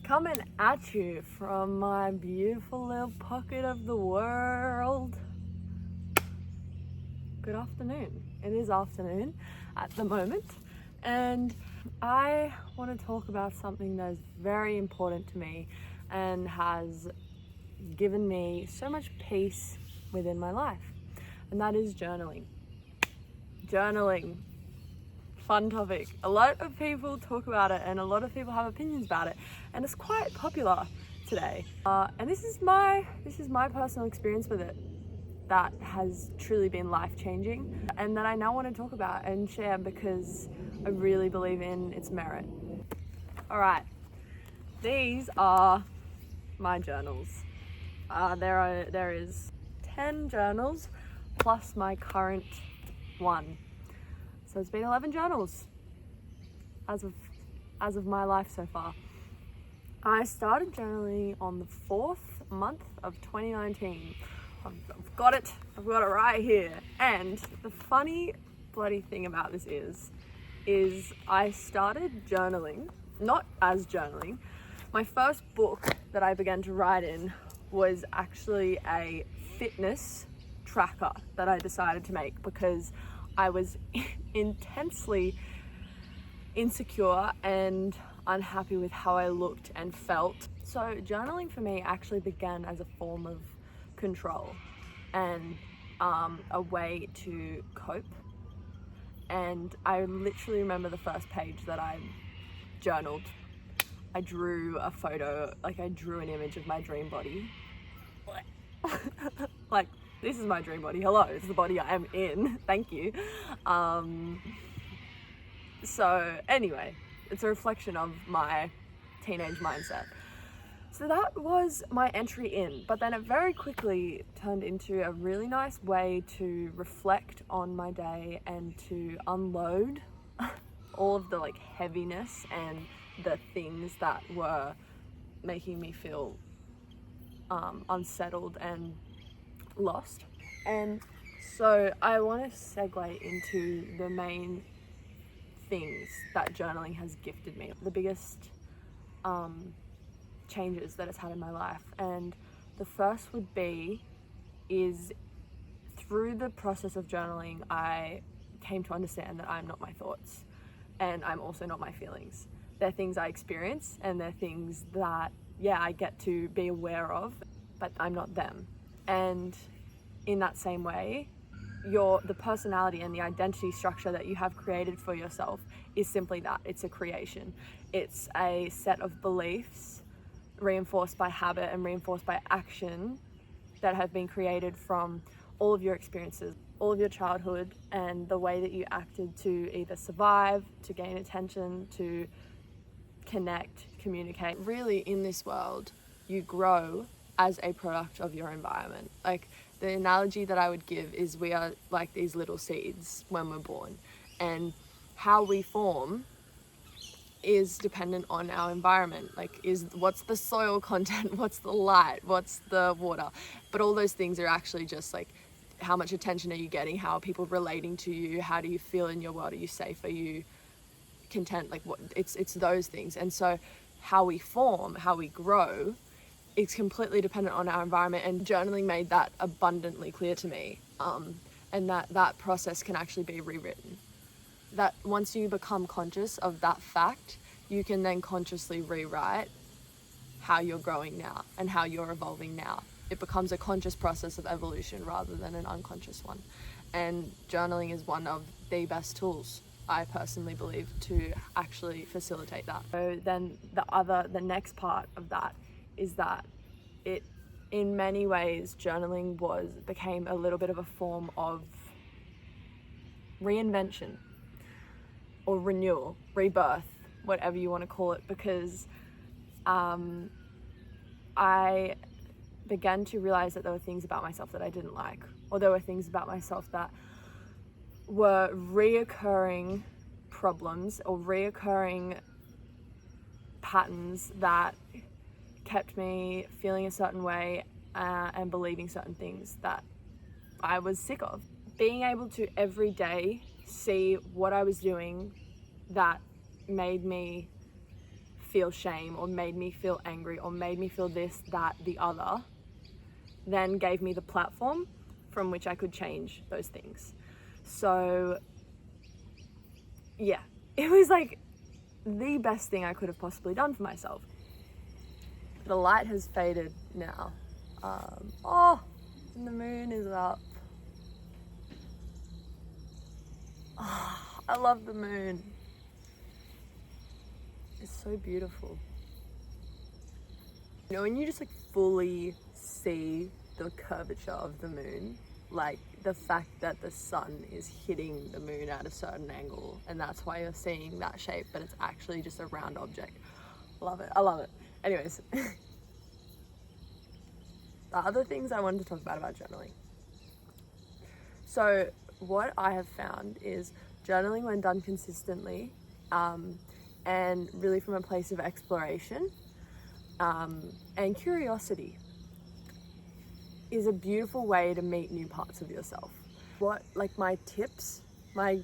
Coming at you from my beautiful little pocket of the world. Good afternoon. It is afternoon at the moment, and I want to talk about something that is very important to me and has given me so much peace within my life, and that is journaling. Journaling. Fun topic. A lot of people talk about it and a lot of people have opinions about it, and it's quite popular today. And this is my personal experience with it that has truly been life-changing, and that I now want to talk about and share because I really believe in its merit. Alright, these are my journals. There is 10 journals plus my current one. So it's been 11 journals as of my life so far. I started journaling on the 4th month of 2019. I've got it right here. And the funny bloody thing about this is I started journaling, not as journaling. My first book that I began to write in was actually a fitness tracker that I decided to make because I was intensely insecure and unhappy with how I looked and felt. So journaling for me actually began as a form of control and a way to cope. And I literally remember the first page that I journaled. I drew a photo, I drew an image of my dream body. Like, this is my dream body. Hello, this is the body I am in. Thank you. So anyway, it's a reflection of my teenage mindset. So that was my entry in, but then it very quickly turned into a really nice way to reflect on my day and to unload all of the heaviness and the things that were making me feel unsettled and lost. And so I want to segue into the main things that journaling has gifted me, the biggest changes that it's had in my life. And the first would be is through the process of journaling, I came to understand that I'm not my thoughts and I'm also not my feelings. They're things I experience and they're things that I get to be aware of, but I'm not them. And in that same way, the personality and the identity structure that you have created for yourself is simply that. It's a creation. It's a set of beliefs reinforced by habit and reinforced by action that have been created from all of your experiences, all of your childhood, and the way that you acted to either survive, to gain attention, to connect, communicate. Really, in this world, you grow as a product of your environment. The analogy that I would give is we are like these little seeds when we're born, and how we form is dependent on our environment. What's the soil content, what's the light, what's the water, but all those things are actually just how much attention are you getting, how are people relating to you, how do you feel in your world, are you safe, are you content, it's those things. And so how we form, how we grow, it's completely dependent on our environment, and journaling made that abundantly clear to me, and that process can actually be rewritten. That once you become conscious of that fact, you can then consciously rewrite how you're growing now and how you're evolving now. It becomes a conscious process of evolution rather than an unconscious one, and journaling is one of the best tools, I personally believe, to actually facilitate that. So then the next part of that is that it, in many ways, journaling became a little bit of a form of reinvention or renewal, rebirth, whatever you want to call it, because I began to realize that there were things about myself that I didn't like, or there were things about myself that were reoccurring problems or reoccurring patterns that kept me feeling a certain way and believing certain things that I was sick of. Being able to every day see what I was doing that made me feel shame or made me feel angry or made me feel this, that, the other, then gave me the platform from which I could change those things. So yeah, it was like the best thing I could have possibly done for myself. The light has faded now. And the moon is up. I love the moon. It's so beautiful. You know, when you just like fully see the curvature of the moon, like the fact that the sun is hitting the moon at a certain angle, and that's why you're seeing that shape, but it's actually just a round object. Love it. I love it. Anyways, the other things I wanted to talk about journaling. So what I have found is journaling, when done consistently, and really from a place of exploration and curiosity, is a beautiful way to meet new parts of yourself. What, like my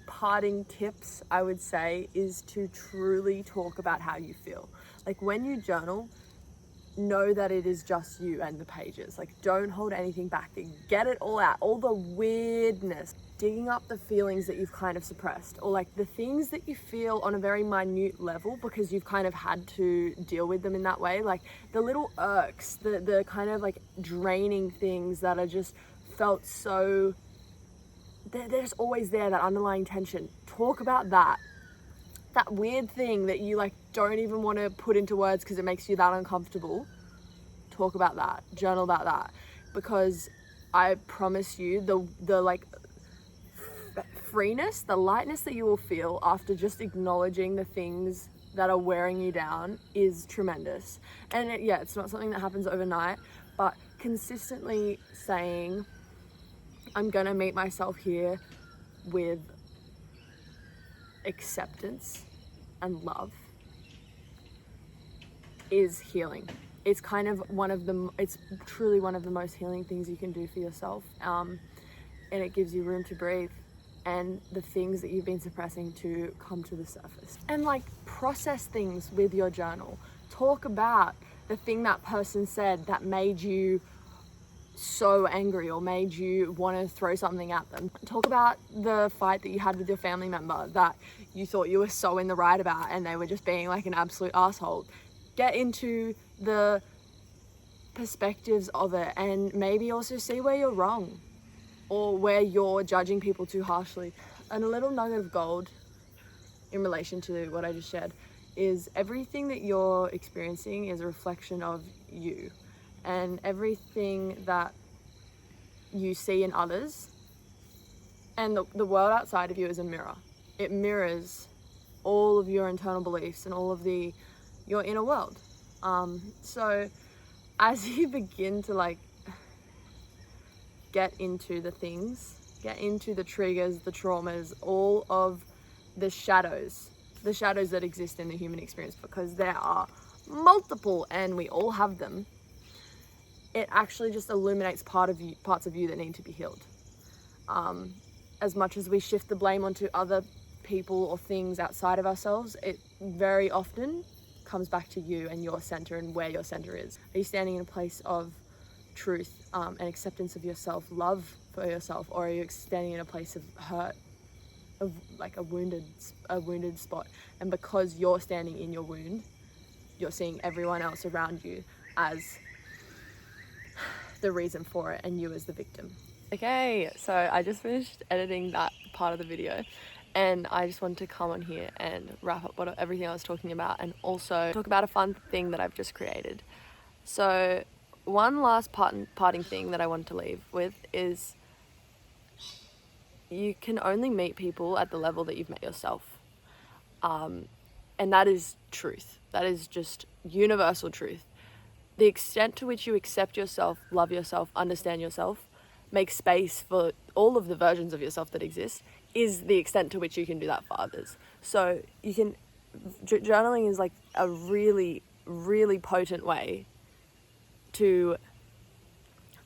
parting tips, I would say, is to truly talk about how you feel. Like when you journal, know that it is just you and the pages. Like don't hold anything back. Get it all out, all the weirdness, digging up the feelings that you've kind of suppressed, or like the things that you feel on a very minute level because you've kind of had to deal with them in that way. Like the little irks, the kind of like draining things that are just felt so, they're just always there, that underlying tension. Talk about that weird thing that you like don't even want to put into words because it makes you that uncomfortable. Talk about that, journal about that, because I promise you the like freeness, the lightness that you will feel after just acknowledging the things that are wearing you down is tremendous. And it's not something that happens overnight, but consistently saying, I'm gonna meet myself here with acceptance and love, is healing. It's kind of it's truly one of the most healing things you can do for yourself. And it gives you room to breathe and the things that you've been suppressing to come to the surface. And like process things with your journal. Talk about the thing that person said that made you so angry or made you want to throw something at them. Talk about the fight that you had with your family member that you thought you were so in the right about and they were just being like an absolute asshole. Get into the perspectives of it and maybe also see where you're wrong or where you're judging people too harshly. And a little nugget of gold in relation to what I just shared is everything that you're experiencing is a reflection of you. And everything that you see in others and the world outside of you is a mirror. It mirrors all of your internal beliefs and all of your inner world. So as you begin to like get into the things, get into the triggers, the traumas, all of the shadows that exist in the human experience, because there are multiple and we all have them, it actually just illuminates parts of you that need to be healed. As much as we shift the blame onto other people or things outside of ourselves, it very often comes back to you and your center and where your center is. Are you standing in a place of truth and acceptance of yourself, love for yourself, or are you standing in a place of hurt, of like a wounded spot? And because you're standing in your wound, you're seeing everyone else around you as the reason for it and you as the victim. Okay, so I just finished editing that part of the video and I just wanted to come on here and wrap up everything I was talking about and also talk about a fun thing that I've just created. So one last parting thing that I wanted to leave with is you can only meet people at the level that you've met yourself. And that is truth. That is just universal truth. The extent to which you accept yourself, love yourself, understand yourself, make space for all of the versions of yourself that exist, is the extent to which you can do that for others. So you can, journaling is like a really, really potent way to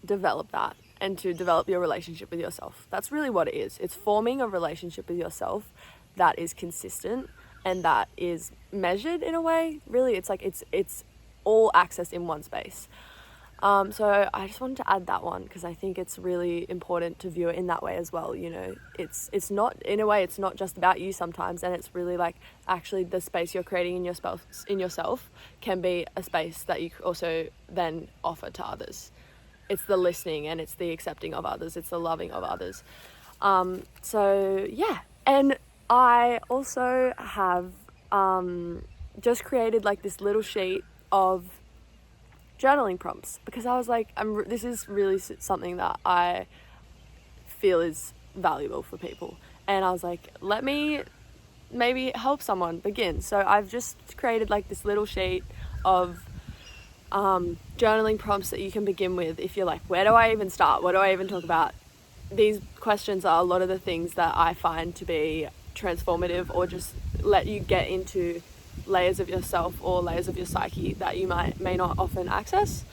develop that and to develop your relationship with yourself. That's really what it is. It's forming a relationship with yourself that is consistent and that is measured in a way. Really, it's like it's all access in one space. So I just wanted to add that one because I think it's really important to view it in that way as well. You know, it's not, in a way, it's not just about you sometimes, and it's really like actually the space you're creating in yourself can be a space that you also then offer to others. It's the listening and it's the accepting of others. It's the loving of others. So yeah, and I also have just created like this little sheet of journaling prompts because I was like, this is really something that I feel is valuable for people, and I was like, let me maybe help someone begin. So I've just created like this little sheet of journaling prompts that you can begin with if you're like, where do I even start? What do I even talk about? These questions are a lot of the things that I find to be transformative or just let you get into layers of yourself or layers of your psyche that you may not often access.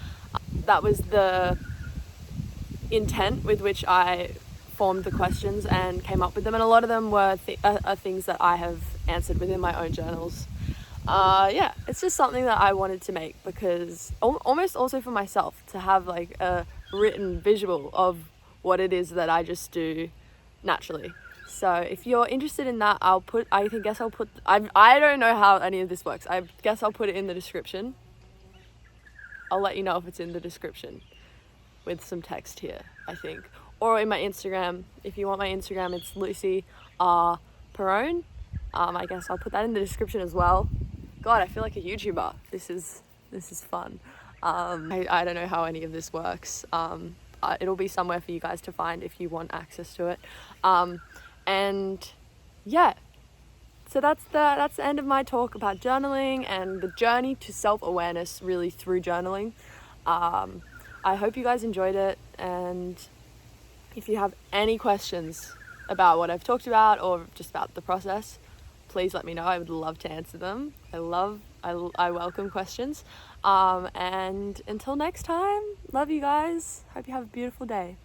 That was the intent with which I formed the questions and came up with them, and a lot of them were things that I have answered within my own journals. Yeah, it's just something that I wanted to make because almost also for myself to have like a written visual of what it is that I just do naturally. So if you're interested in that, I don't know how any of this works. I guess I'll put it in the description. I'll let you know if it's in the description with some text here, I think. Or in my Instagram. If you want my Instagram, it's Lucy R. Perrone. I guess I'll put that in the description as well. God, I feel like a YouTuber. This is fun. I don't know how any of this works. It'll be somewhere for you guys to find if you want access to it. And yeah, so that's the end of my talk about journaling and the journey to self-awareness really through journaling. I hope you guys enjoyed it, and if you have any questions about what I've talked about or just about the process, please let me know. I would love to answer them. I welcome questions. And until next time, love you guys. Hope you have a beautiful day.